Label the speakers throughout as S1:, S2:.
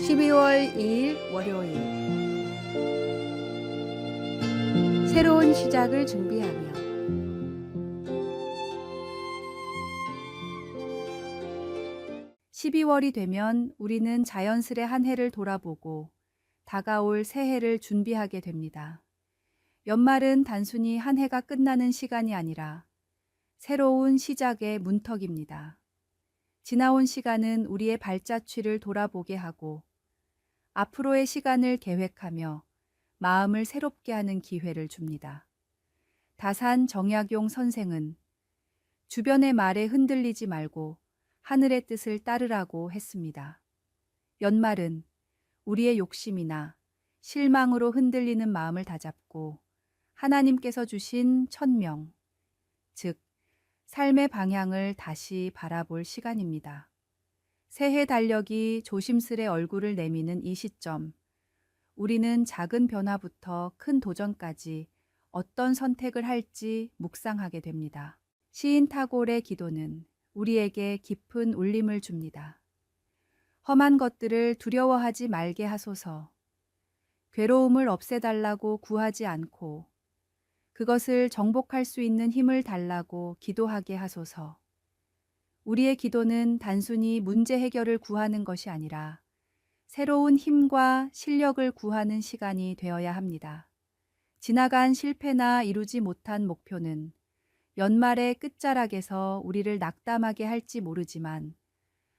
S1: 12월 2일 월요일, 새로운 시작을 준비하며. (12월이) 되면 우리는 자연스레 한 해를 돌아보고 다가올 새해를 준비하게 됩니다. 연말은 단순히 한 해가 끝나는 시간이 아니라 새로운 시작의 문턱입니다. 지나온 시간은 우리의 발자취를 돌아보게 하고 앞으로의 시간을 계획하며 마음을 새롭게 하는 기회를 줍니다. 다산 정약용 선생은 주변의 말에 흔들리지 말고 하늘의 뜻을 따르라고 했습니다. 연말은 우리의 욕심이나 실망으로 흔들리는 마음을 다잡고 하나님께서 주신 천명, 즉 삶의 방향을 다시 바라볼 시간입니다. 새해 달력이 조심스레 얼굴을 내미는 이 시점, 우리는 작은 변화부터 큰 도전까지 어떤 선택을 할지 묵상하게 됩니다. 시인 타골의 기도는 우리에게 깊은 울림을 줍니다. 험한 것들을 두려워하지 말게 하소서. 괴로움을 없애달라고 구하지 않고 그것을 정복할 수 있는 힘을 달라고 기도하게 하소서. 우리의 기도는 단순히 문제 해결을 구하는 것이 아니라 새로운 힘과 실력을 구하는 시간이 되어야 합니다. 지나간 실패나 이루지 못한 목표는 연말의 끝자락에서 우리를 낙담하게 할지 모르지만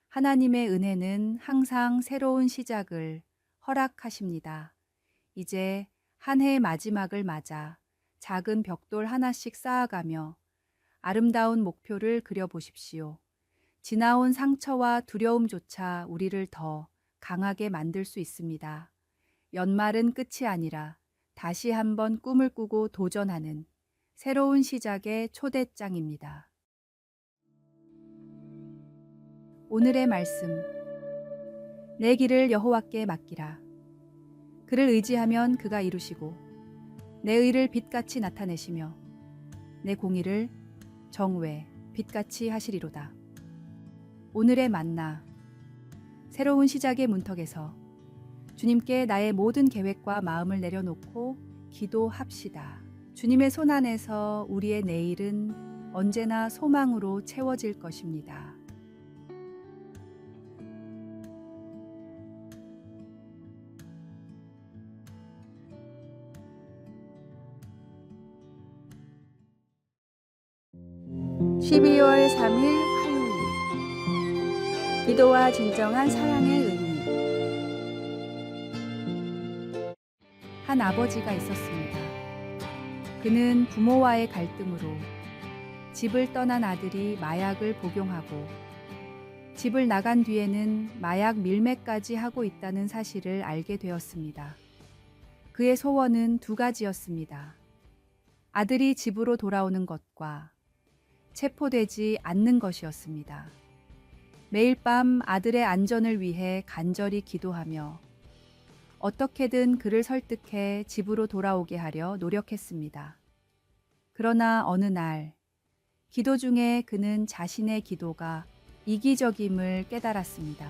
S1: 하나님의 은혜는 항상 새로운 시작을 허락하십니다. 이제 한 해의 마지막을 맞아 작은 벽돌 하나씩 쌓아가며 아름다운 목표를 그려보십시오. 지나온 상처와 두려움조차 우리를 더 강하게 만들 수 있습니다. 연말은 끝이 아니라 다시 한번 꿈을 꾸고 도전하는 새로운 시작의 초대장입니다. 오늘의 말씀. 내 길을 여호와께 맡기라. 그를 의지하면 그가 이루시고 내 의를 빛같이 나타내시며 내 공의를 정오에 빛같이 하시리로다. 오늘의 만나. 새로운 시작의 문턱에서 주님께 나의 모든 계획과 마음을 내려놓고 기도합시다. 주님의 손 안에서 우리의 내일은 언제나 소망으로 채워질 것입니다. (12월 3일) 화요일, 기도와 진정한 사랑의 의미. 한 아버지가 있었습니다. 그는 부모와의 갈등으로 집을 떠난 아들이 마약을 복용하고 집을 나간 뒤에는 마약 밀매까지 하고 있다는 사실을 알게 되었습니다. 그의 소원은 두 가지였습니다. 아들이 집으로 돌아오는 것과 체포되지 않는 것이었습니다. 매일 밤 아들의 안전을 위해 간절히 기도하며 어떻게든 그를 설득해 집으로 돌아오게 하려 노력했습니다. 그러나 어느 날 기도 중에 그는 자신의 기도가 이기적임을 깨달았습니다.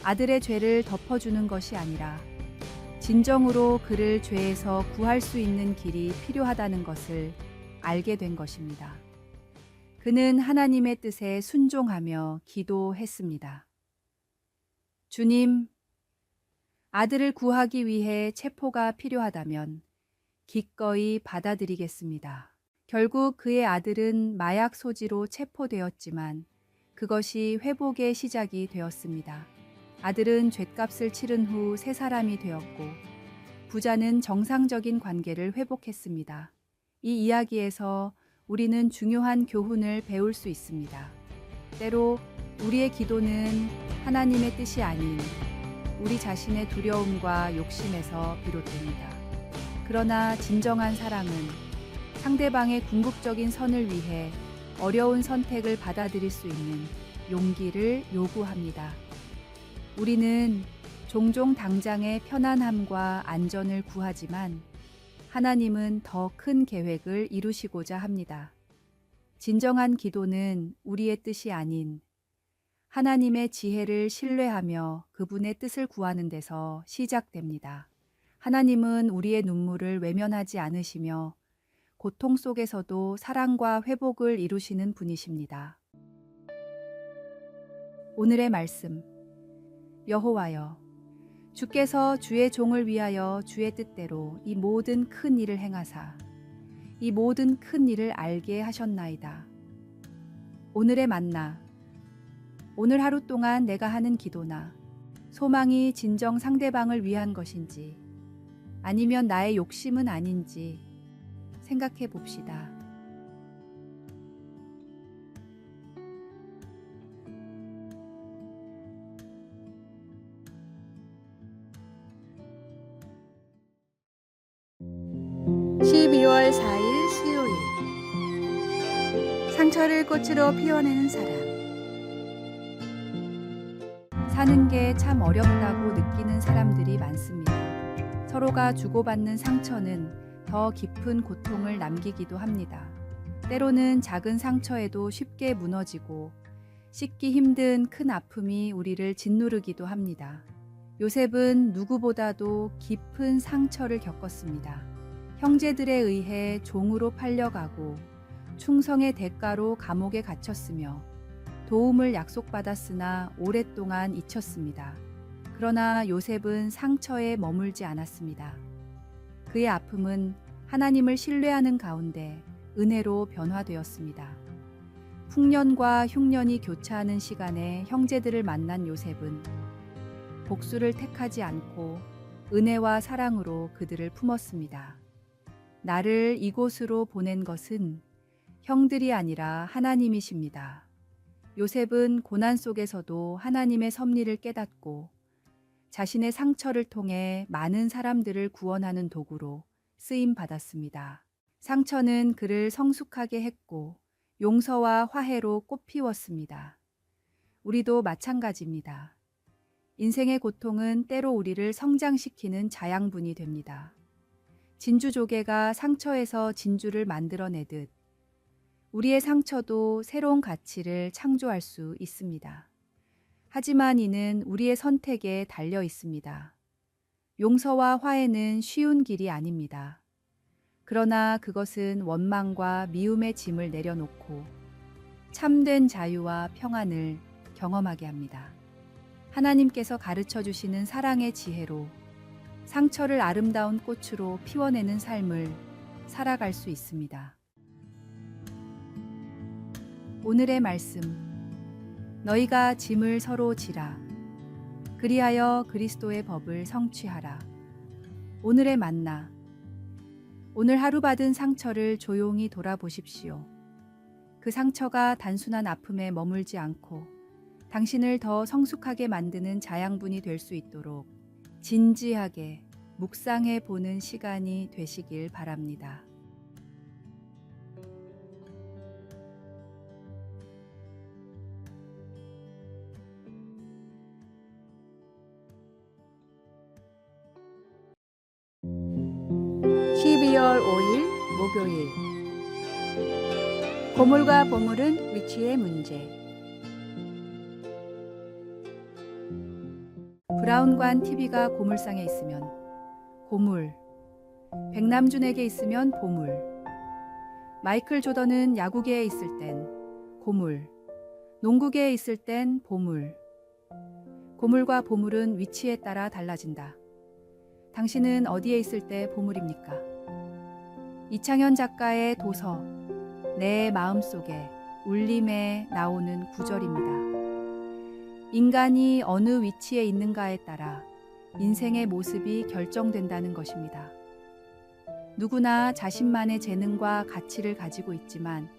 S1: 아들의 죄를 덮어주는 것이 아니라 진정으로 그를 죄에서 구할 수 있는 길이 필요하다는 것을 알게 된 것입니다. 그는 하나님의 뜻에 순종하며 기도했습니다. 주님, 아들을 구하기 위해 체포가 필요하다면 기꺼이 받아들이겠습니다. 결국 그의 아들은 마약 소지로 체포되었지만 그것이 회복의 시작이 되었습니다. 아들은 죗값을 치른 후 새 사람이 되었고 부자는 정상적인 관계를 회복했습니다. 이 이야기에서 우리는 중요한 교훈을 배울 수 있습니다. 때로 우리의 기도는 하나님의 뜻이 아닌 우리 자신의 두려움과 욕심에서 비롯됩니다. 그러나 진정한 사랑은 상대방의 궁극적인 선을 위해 어려운 선택을 받아들일 수 있는 용기를 요구합니다. 우리는 종종 당장의 편안함과 안전을 구하지만 하나님은 더 큰 계획을 이루시고자 합니다. 진정한 기도는 우리의 뜻이 아닌 하나님의 지혜를 신뢰하며 그분의 뜻을 구하는 데서 시작됩니다. 하나님은 우리의 눈물을 외면하지 않으시며 고통 속에서도 사랑과 회복을 이루시는 분이십니다. 오늘의 말씀. 여호와여, 주께서 주의 종을 위하여 주의 뜻대로 이 모든 큰 일을 행하사 이 모든 큰 일을 알게 하셨나이다. 오늘의 만나. 오늘 하루 동안 내가 하는 기도나 소망이 진정 상대방을 위한 것인지 아니면 나의 욕심은 아닌지 생각해 봅시다. (12월 4일) 수요일. 상처를 꽃으로 피워내는 사람. 사는 게 참 어렵다고 느끼는 사람들이 많습니다. 서로가 주고받는 상처는 더 깊은 고통을 남기기도 합니다. 때로는 작은 상처에도 쉽게 무너지고 씻기 힘든 큰 아픔이 우리를 짓누르기도 합니다. 요셉은 누구보다도 깊은 상처를 겪었습니다. 형제들에 의해 종으로 팔려가고 충성의 대가로 감옥에 갇혔으며 도움을 약속받았으나 오랫동안 잊혔습니다. 그러나 요셉은 상처에 머물지 않았습니다. 그의 아픔은 하나님을 신뢰하는 가운데 은혜로 변화되었습니다. 풍년과 흉년이 교차하는 시간에 형제들을 만난 요셉은 복수를 택하지 않고 은혜와 사랑으로 그들을 품었습니다. 나를 이곳으로 보낸 것은 형들이 아니라 하나님이십니다. 요셉은 고난 속에서도 하나님의 섭리를 깨닫고 자신의 상처를 통해 많은 사람들을 구원하는 도구로 쓰임 받았습니다. 상처는 그를 성숙하게 했고 용서와 화해로 꽃피웠습니다. 우리도 마찬가지입니다. 인생의 고통은 때로 우리를 성장시키는 자양분이 됩니다. 진주조개가 상처에서 진주를 만들어내듯 우리의 상처도 새로운 가치를 창조할 수 있습니다. 하지만 이는 우리의 선택에 달려 있습니다. 용서와 화해는 쉬운 길이 아닙니다. 그러나 그것은 원망과 미움의 짐을 내려놓고 참된 자유와 평안을 경험하게 합니다. 하나님께서 가르쳐 주시는 사랑의 지혜로 상처를 아름다운 꽃으로 피워내는 삶을 살아갈 수 있습니다. 오늘의 말씀. 너희가 짐을 서로 지라. 그리하여 그리스도의 법을 성취하라. 오늘의 만나. 오늘 하루 받은 상처를 조용히 돌아보십시오. 그 상처가 단순한 아픔에 머물지 않고 당신을 더 성숙하게 만드는 자양분이 될 수 있도록 진지하게 묵상해 보는 시간이 되시길 바랍니다. (12월 5일) 목요일. 고물과 보물은 위치의 문제. 브라운관 TV가 고물상에 있으면 고물, 백남준에게 있으면 보물, 마이클 조던은 야구계에 있을 땐 고물, 농구계에 있을 땐 보물. 고물과 보물은 위치에 따라 달라진다. 당신은 어디에 있을 때 보물입니까? 이창현 작가의 도서 내 마음속에 울림에 나오는 구절입니다. 인간이 어느 위치에 있는가에 따라 인생의 모습이 결정된다는 것입니다. 누구나 자신만의 재능과 가치를 가지고 있지만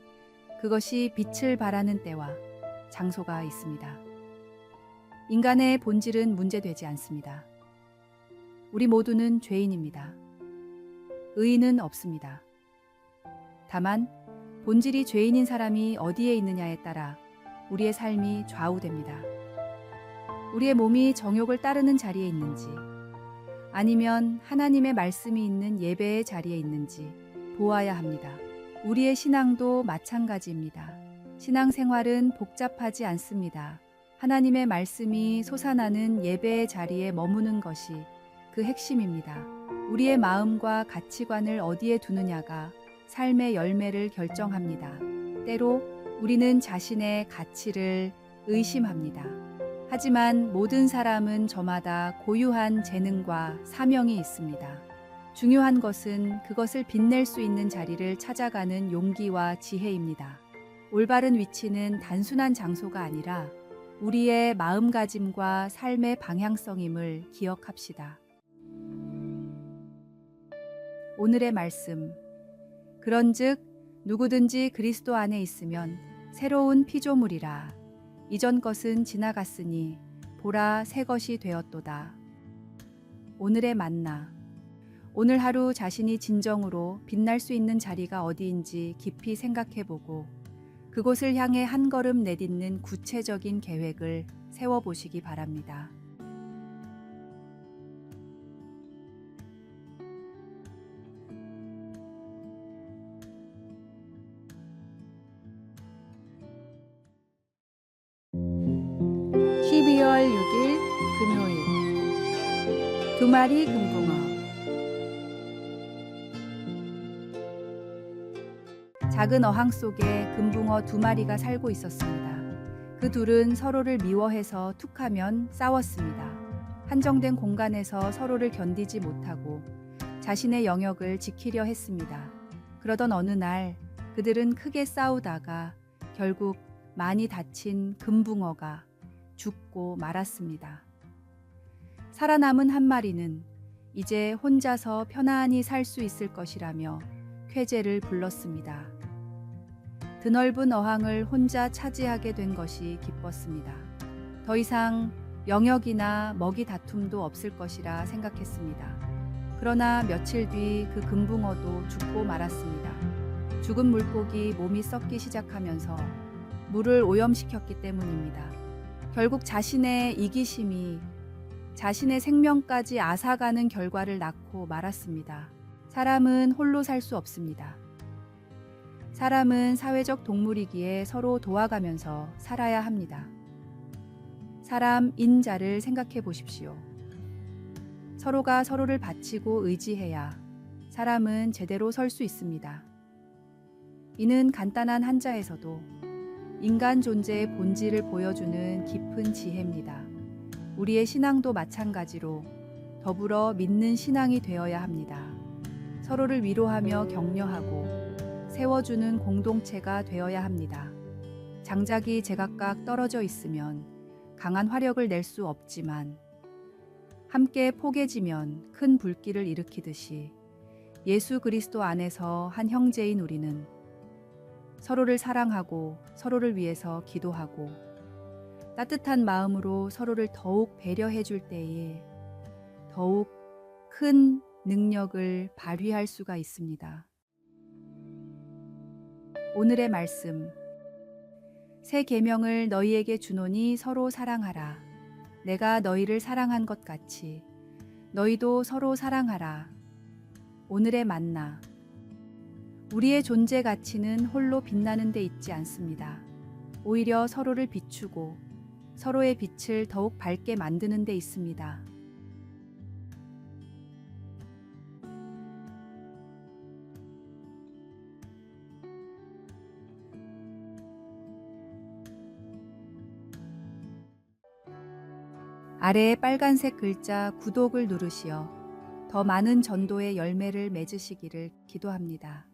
S1: 그것이 빛을 발하는 때와 장소가 있습니다. 인간의 본질은 문제되지 않습니다. 우리 모두는 죄인입니다. 의인은 없습니다. 다만 본질이 죄인인 사람이 어디에 있느냐에 따라 우리의 삶이 좌우됩니다. 우리의 몸이 정욕을 따르는 자리에 있는지, 아니면 하나님의 말씀이 있는 예배의 자리에 있는지 보아야 합니다. 우리의 신앙도 마찬가지입니다. 신앙생활은 복잡하지 않습니다. 하나님의 말씀이 솟아나는 예배의 자리에 머무는 것이 그 핵심입니다. 우리의 마음과 가치관을 어디에 두느냐가 삶의 열매를 결정합니다. 때로 우리는 자신의 가치를 의심합니다. 하지만 모든 사람은 저마다 고유한 재능과 사명이 있습니다. 중요한 것은 그것을 빛낼 수 있는 자리를 찾아가는 용기와 지혜입니다. 올바른 위치는 단순한 장소가 아니라 우리의 마음가짐과 삶의 방향성임을 기억합시다. 오늘의 말씀. 그런즉 누구든지 그리스도 안에 있으면 새로운 피조물이라. 이전 것은 지나갔으니 보라 새 것이 되었도다. 오늘의 만나. 오늘 하루 자신이 진정으로 빛날 수 있는 자리가 어디인지 깊이 생각해보고 그곳을 향해 한 걸음 내딛는 구체적인 계획을 세워보시기 바랍니다. (12월 6일) 금요일. 2마리 금붕어. 작은 어항 속에 금붕어 2마리가 살고 있었습니다. 그 둘은 서로를 미워해서 툭하면 싸웠습니다. 한정된 공간에서 서로를 견디지 못하고 자신의 영역을 지키려 했습니다. 그러던 어느 날 그들은 크게 싸우다가 결국 많이 다친 금붕어가 죽고 말았습니다. 살아남은 한 마리는 이제 혼자서 편안히 살 수 있을 것이라며 쾌재를 불렀습니다. 드넓은 어항을 혼자 차지하게 된 것이 기뻤습니다. 더 이상 영역이나 먹이 다툼도 없을 것이라 생각했습니다. 그러나 며칠 뒤 그 금붕어도 죽고 말았습니다. 죽은 물고기 몸이 썩기 시작하면서 물을 오염시켰기 때문입니다. 결국 자신의 이기심이 자신의 생명까지 앗아가는 결과를 낳고 말았습니다. 사람은 홀로 살 수 없습니다. 사람은 사회적 동물이기에 서로 도와가면서 살아야 합니다. 사람인 자를 생각해 보십시오. 서로가 서로를 바치고 의지해야 사람은 제대로 설 수 있습니다. 이는 간단한 한자에서도 인간 존재의 본질을 보여주는 깊은 지혜입니다. 우리의 신앙도 마찬가지로 더불어 믿는 신앙이 되어야 합니다. 서로를 위로하며 격려하고 세워주는 공동체가 되어야 합니다. 장작이 제각각 떨어져 있으면 강한 화력을 낼 수 없지만 함께 포개지면 큰 불길을 일으키듯이 예수 그리스도 안에서 한 형제인 우리는 서로를 사랑하고 서로를 위해서 기도하고 따뜻한 마음으로 서로를 더욱 배려해 줄 때에 더욱 큰 능력을 발휘할 수가 있습니다. 오늘의 말씀. 새 계명을 너희에게 주노니 서로 사랑하라. 내가 너희를 사랑한 것 같이 너희도 서로 사랑하라. 오늘의 만나. 우리의 존재 가치는 홀로 빛나는 데 있지 않습니다. 오히려 서로를 비추고 서로의 빛을 더욱 밝게 만드는 데 있습니다. 아래의 빨간색 글자 구독을 누르시어 더 많은 전도의 열매를 맺으시기를 기도합니다.